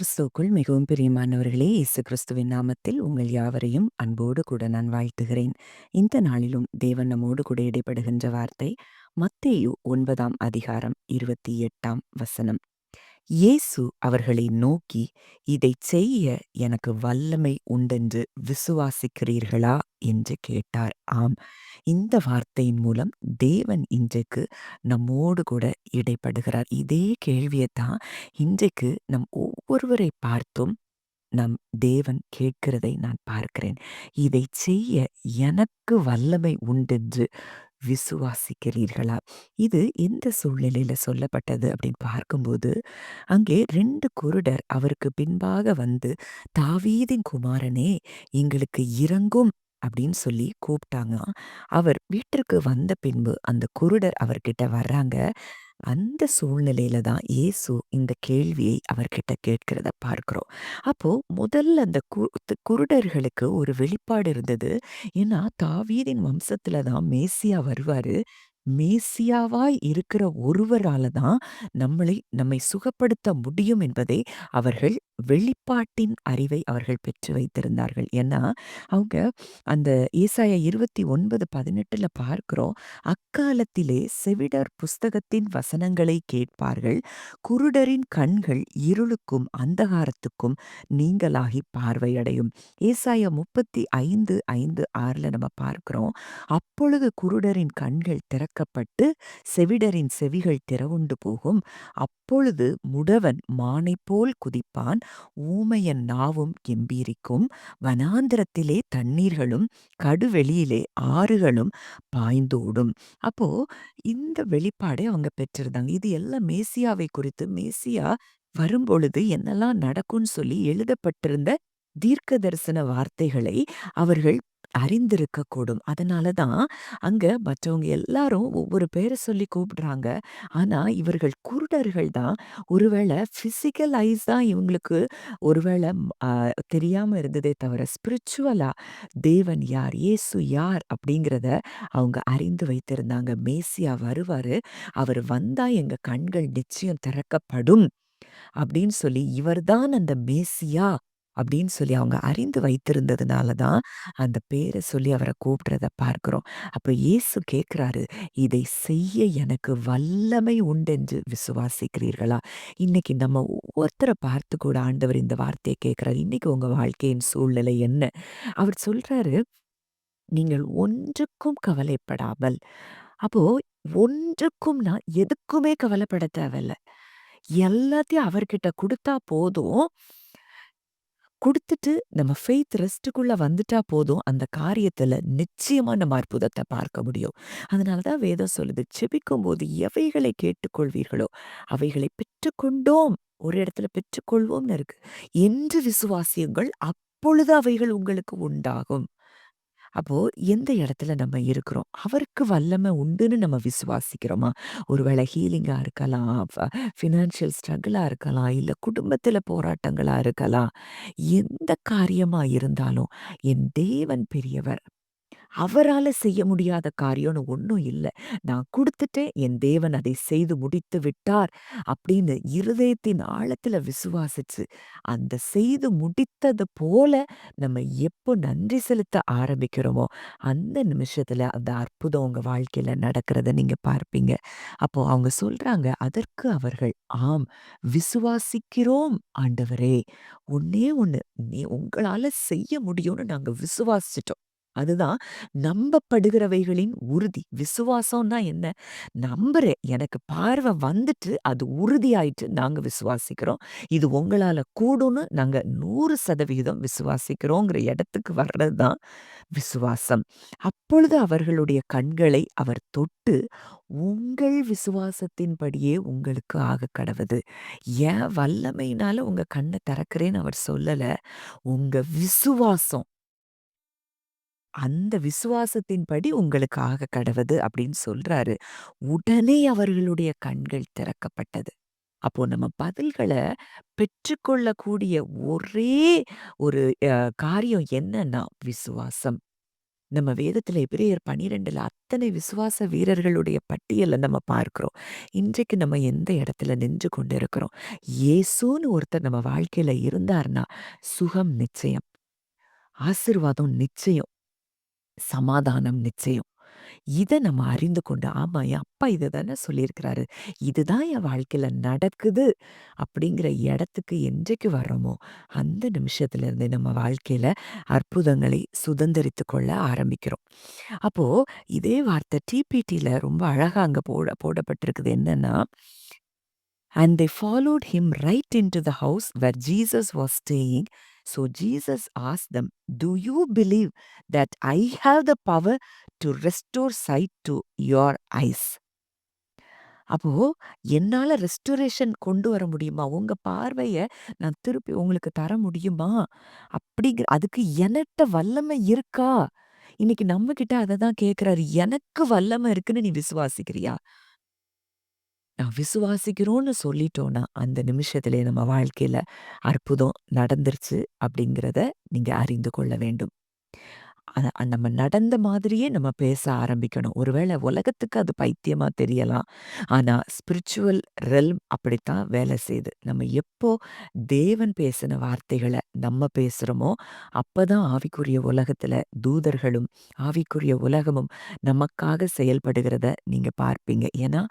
கிறிஸ்துவுக்குள் மிகவும் பிரியமானவர்களே, இயேசு கிறிஸ்துவின் நாமத்தில் உங்கள் யாவரையும் அன்போடு கூட நான் வாழ்த்துகிறேன். இந்த நாளிலும் தேவன் நம்மோடு கூட இடைப்படுகின்ற வார்த்தை மத்தேயு 9ஆம் அதிகாரம் 28ஆம் வசனம். இயேசு அவர்களை நோக்கி, "இதைச் செய்ய எனக்கு வல்லமை உண்டென்று விசுவாசிக்கிறீர்களா?" என்று கேட்டார். ஆம், இந்த வார்த்தையின் மூலம் தேவன் இன்றைக்கு நம்மோடு கூட இடைப்படுகிறார். இதே கேள்வியைத்தான் இன்றைக்கு நம் ஒவ்வொருவரை பார்த்தும் நம் தேவன் கேட்கிறதை நான் பார்க்கிறேன். "இதைச் செய்ய எனக்கு வல்லமை உண்டென்று விசுவாசிக்கிறீர்களா?" இது எந்த சூழ்நிலையில சொல்லப்பட்டது அப்படின்னு பார்க்கும்போது, அங்கே 2 குருடர் அவருக்கு பின்பாக வந்து, "தாவீதின் குமாரனே, எங்களுக்கு இரங்கும்" அப்படின்னு சொல்லி கூப்பிட்டாங்களாம். அவர் வீட்டிற்கு வந்த பின்பு அந்த குருடர் அவர்கிட்ட வர்றாங்க. அந்த சூழ்நிலையில தான் இயேசு இந்த கேள்வியை அவர்கிட்ட கேட்கிறத பார்க்கிறோம். அப்போ முதல்ல அந்த குருடர்களுக்கு ஒரு வெளிப்பாடு இருந்தது. ஏன்னா தாவீதின் வம்சத்துல தான் மேசியா வருவாரு. மேசியாவாய் இருக்கிற ஒருவரால தான் நம்மை சுகப்படுத்த முடியும் என்பதை அவர்கள் வெளிப்பாட்டின் அறிவை அவர்கள் பெற்று வைத்திருந்தார்கள். ஏன்னா அவங்க அந்த ஏசாயா 29:18 பார்க்கிறோம். "அக்காலத்திலே செவிடர் புஸ்தகத்தின் வசனங்களை கேட்பார்கள். குருடரின் கண்கள் இருளுக்கும் அந்தகாரத்துக்கும் நீங்கலாகி பார்வையடையும்." ஏசாயா 35:5-6 நம்ம பார்க்கிறோம். "அப்பொழுது குருடரின் கண்கள் திறக்கப்பட்டு செவிடரின் செவிகள் திறவுண்டு போகும். அப்பொழுது முடவன் மானைப் போல் குதிப்பான். ஊமையன் நாவும் கெம்பீரிக்கும். வனாந்திரத்திலே தண்ணீர்களும் கடுவெளியிலே ஆறுகளும் பாய்ந்தோடும்." அப்போ இந்த வெளிப்பாடை அவங்க பெற்றிருந்தாங்க. இது எல்லாம் மேசியாவை குறித்து, மேசியா வரும்பொழுது என்னெல்லாம் நடக்கும்னு சொல்லி எழுதப்பட்டிருந்த தீர்க்க தரிசன வார்த்தைகளை அவர்கள் அறிந்திருக்கக்கூடும். அதனால தான் அங்க மற்றவங்க எல்லாரும் ஒவ்வொரு பேர சொல்லி கூப்பிடுறாங்க. ஆனா இவர்கள் குருடர்கள் தான். ஒருவேளை பிசிக்கல் ஐஸ் தான் இவங்களுக்கு ஒருவேளை தெரியாம இருந்ததே தவிர, ஸ்பிரிச்சுவலா தேவன் யார், இயேசு யார் அப்படிங்கிறத அவங்க அறிந்து வைத்திருந்தாங்க. மேசியா வருவாரு. அவர் வந்தா எங்க கண்கள் நிச்சயம் திறக்கப்படும் அப்படின்னு சொல்லி, இவர்தான் அந்த மேசியா அப்படின்னு சொல்லி அவங்க அறிந்து வைத்திருந்ததுனால தான் அந்த பேர சொல்லி அவர கூப்பிடுறத பார்க்கிறோம். அப்ப இயேசு கேட்கிறாரு, "இதை செய்ய எனக்கு வல்லமை உண்டென்று விசுவாசிக்கிறீர்களா?" இன்னைக்கு நம்ம ஒவ்வொருத்தர பார்த்து கூட ஆண்டவர் இந்த வார்த்தைய கேட்கிறாரு. இன்னைக்கு உங்க வாழ்க்கையின் சூழ்நிலை என்ன? அவர் சொல்றாரு, "நீங்கள் ஒன்றுக்கும் கவலைப்படாமல்." அப்போ ஒன்றுக்கும்னா எதுக்குமே கவலைப்பட தேவையில்ல. எல்லாத்தையும் அவர்கிட்ட குடுத்தா போதும். குடுத்துட்டு நம்ம ஃபெய்த் ரெஸ்ட்டுக்குள்ள வந்துட்டா போதும். அந்த காரியத்துல நிச்சயமா நம்ம அற்புதத்த பார்க்க முடியும். அதனால தான் வேதம் சொல்லுது, "செபிக்கும்போது எவைகளை கேட்டுக்கொள்வீர்களோ, அவைகளை பெற்றுக்கொண்டோம்." ஒரு இடத்துல பெற்றுக்கொள்வோம்னு இருக்கு. "என்று விசுவாசியுங்கள், அப்பொழுது அவைகள் உங்களுக்கு உண்டாகும்." அப்போ எந்த இடத்துல நம்ம இருக்கிறோம்? அவருக்கு வல்லமை உண்டுன்னு நம்ம விசுவாசிக்கிறோமா? ஒருவேளை ஹீலிங்கா இருக்கலாம், ஃபினான்ஷியல் ஸ்ட்ரகிளா இருக்கலாம், இல்ல குடும்பத்தில போராட்டங்களா இருக்கலாம். எந்த காரியமா இருந்தாலும், என் தேவன் பெரியவர். அவரால செய்ய முடியாத காரியம்னு ஒண்ணும் இல்ல. நான் குடுத்துட்டேன், என் தேவன் அதை செய்து முடித்து விட்டார் அப்படின்னு இருதயத்தின் ஆழத்துல விசுவாசிச்சு, அந்த செய்து முடித்தது போல நம்ம எப்போ நன்றி செலுத்த ஆரம்பிக்கிறோமோ, அந்த நிமிஷத்துல அந்த அற்புதம் உங்க வாழ்க்கையில நடக்கிறத நீங்க பார்ப்பீங்க. அப்போ அவங்க சொல்றாங்க, அதற்கு அவர்கள், "ஆம், விசுவாசிக்கிறோம் ஆண்டவரே. ஒண்ணே ஒண்ணு, உங்களால செய்ய முடியும்னு நாங்க விசுவாசிச்சுட்டோம்." அதுதான் நம்பப்படுகிறவைகளின் உறுதி. விசுவாசம்னா என்ன? நம்புறேன். எனக்கு பார்வை வந்துட்டு, அது உறுதியாயிட்டு நாங்க விசுவாசிக்கிறோம். இது உங்களால கூடும்னு நாங்க 100% விசுவாசிக்கிறோங்கிற இடத்துக்கு வர்றது தான் விசுவாசம். அப்பொழுது அவர்களுடைய கண்களை அவர் தொட்டு, "உங்கள் விசுவாசத்தின்படியே உங்களுக்கு ஆகக்கடவது." என் வல்லமையினால உங்க கண்ண திறக்கிறேன்னு அவர் சொல்லல. உங்க விசுவாசம், அந்த விசுவாசத்தின்படி உங்களுக்கு ஆகக்கடவது அப்படின்னு சொல்றாரு. உடனே அவர்களுடைய கண்கள் திறக்கப்பட்டது. அப்போ நம்ம பதில்கள பெற்றுக்கொள்ளக்கூடிய ஒரே ஒரு காரியம் என்னன்னா விசுவாசம். நம்ம வேதத்துல எபிரேயர் 12ல அத்தனை விசுவாச வீரர்களுடைய பட்டியல நம்ம பார்க்கிறோம். இன்றைக்கு நம்ம எந்த இடத்துல நின்று கொண்டிருக்கிறோம்? இயேசுன்னு ஒருத்தர் நம்ம வாழ்க்கையில இருந்தார்னா, சுகம் நிச்சயம், ஆசீர்வாதம் நிச்சயம், சமாதானம் நிச்சயம். இத நம்ம அறிந்து கொண்டு, ஆமா என் அப்பா இத தானே சொல்லியிருக்கிறாரு. இதுதான் என் வாழ்க்கையில நடக்குது அப்படிங்கிற இடத்துக்கு என்றைக்கு வர்றோமோ, அந்த நிமிஷத்துல இருந்து நம்ம வாழ்க்கையில அற்புதங்களை சுதந்தரித்துக் கொள்ள ஆரம்பிக்கிறோம். அப்போ இதே வார்த்தை டிபிடில ரொம்ப அழகா அங்க போடப்பட்டிருக்குது என்னன்னா, "And they followed him right into the house where Jesus was staying. So Jesus asked them, 'Do you believe that I have the power to restore sight to your eyes?'" அப்போ என்னால ரெஸ்டோரேஷன் கொண்டு வர முடியுமா? உங்க பார்வைய நான் திருப்பி உங்களுக்கு தர முடியுமா? அதுக்கு எனட்ட வல்லமை இருக்கா? இன்னைக்கு நம்மகிட்ட அததான் கேட்கிறாரு. எனக்கு வல்லமை இருக்குன்னு நீ விசுவாசிக்கிறியா? விசுவாசிக்கிறோம்னு சொல்லிட்டோம்னா, அந்த நிமிஷத்திலே நம்ம வாழ்க்கையில அற்புதம் நடந்துருச்சு அப்படிங்கிறத நீங்க அறிந்து கொள்ள வேண்டும். நம்ம நடந்த மாதிரியே நம்ம பேச ஆரம்பிக்கணும். ஒருவேளை உலகத்துக்கு அது பைத்தியமா தெரியலாம். ஆனா ஸ்பிரிச்சுவல் ரெல்ம் அப்படித்தான் வேலை செய்யுது. நம்ம எப்போ தேவன் பேசின வார்த்தைகள நம்ம பேசுறோமோ, அப்பதான் ஆவிக்குரிய உலகத்துல தூதர்களும், ஆவிக்குரிய உலகமும் நமக்காக செயல்படுகிறத நீங்க பார்ப்பீங்க. ஏன்னா,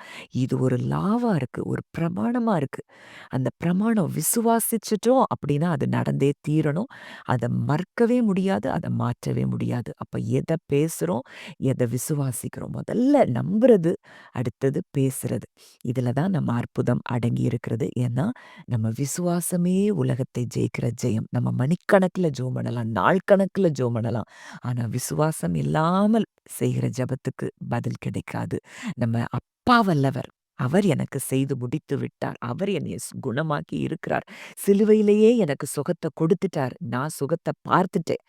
இது ஒரு லாவா இருக்கு. ஒரு பிரமாணமா இருக்கு. அந்த பிரமாணம் விசுவாசிச்சுட்டோம் அப்படின்னா, அது நடந்தே தீரணும். அத மறுக்கவே முடியாது. அத மாற்றவே முடியாது. அப்ப எத பேசுறோம், எத விசுவாசிக்கிறோம். முதல்ல நம்புறது, அடுத்தது பேசுறது. இதுல தான் நம்ம அற்புதம் அடங்கி இருக்கிறது. ஏன்னா, நம்ம விசுவாசமே உலகத்தை ஜெயிக்கிற ஜெயம். நம்ம மணிக்கணக்குல ஜெபம் பண்ணலாம், நாள் கணக்குல ஜெபம் பண்ணலாம். ஆனா விசுவாசம் இல்லாமல் செய்கிற ஜெபத்துக்கு பதில் கிடைக்காது. நம்ம அப்பா வல்லவர். அவர் எனக்கு செய்து முடித்து விட்டார். அவர் என்னைய குணமாக்கி இருக்கிறார். சிலுவையிலேயே எனக்கு சுகத்த கொடுத்துட்டார். நான் சுகத்த பார்த்துட்டேன்.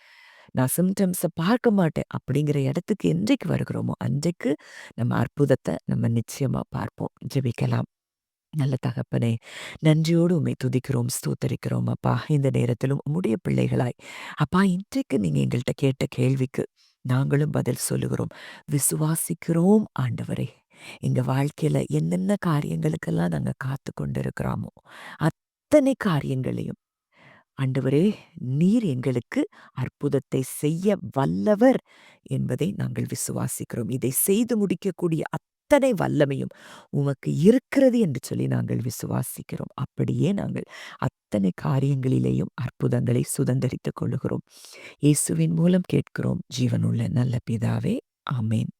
நான் சிம்ப்டம்ஸ பார்க்க மாட்டேன். அப்படிங்கிற இடத்துக்கு என்றைக்கு வருகிறோமோ, அன்றைக்கு நம்ம அற்புதத்த நம்ம நிச்சயமா பார்ப்போம். ஜெபிக்கலாம். நல்ல தகப்பனே, நன்றியோடு உம்மை துதிக்கிறோம், ஸ்தோத்தரிக்கிறோம் அப்பா. இந்த நேரத்திலும் உம்முடைய பிள்ளைகளாய், அப்பா இன்றைக்கு நீங்க எங்கள்ட்ட கேட்ட கேள்விக்கு நாங்களும் பதில் சொல்லுகிறோம். விசுவாசிக்கிறோம் ஆண்டவரே. எங்க வாழ்க்கையில என்னென்ன காரியங்களுக்கெல்லாம் நாங்க காத்து கொண்டிருக்கிறோமோ, அத்தனை காரியங்களையும் ஆண்டவரே, நீர் எங்களுக்கு அற்புதத்தை செய்ய வல்லவர் என்பதை நாங்கள் விசுவாசிக்கிறோம். இதை செய்து முடிக்கக்கூடிய அத்தனை வல்லமையும் உமக்கு இருக்கிறது என்று சொல்லி நாங்கள் விசுவாசிக்கிறோம். அப்படியே நாங்கள் அத்தனை காரியங்களிலேயும் அற்புதங்களை சுதந்தரித்துக் கொள்ளுகிறோம். இயேசுவின் மூலம் கேட்கிறோம் ஜீவனுள்ள நல்ல பிதாவே. ஆமென்.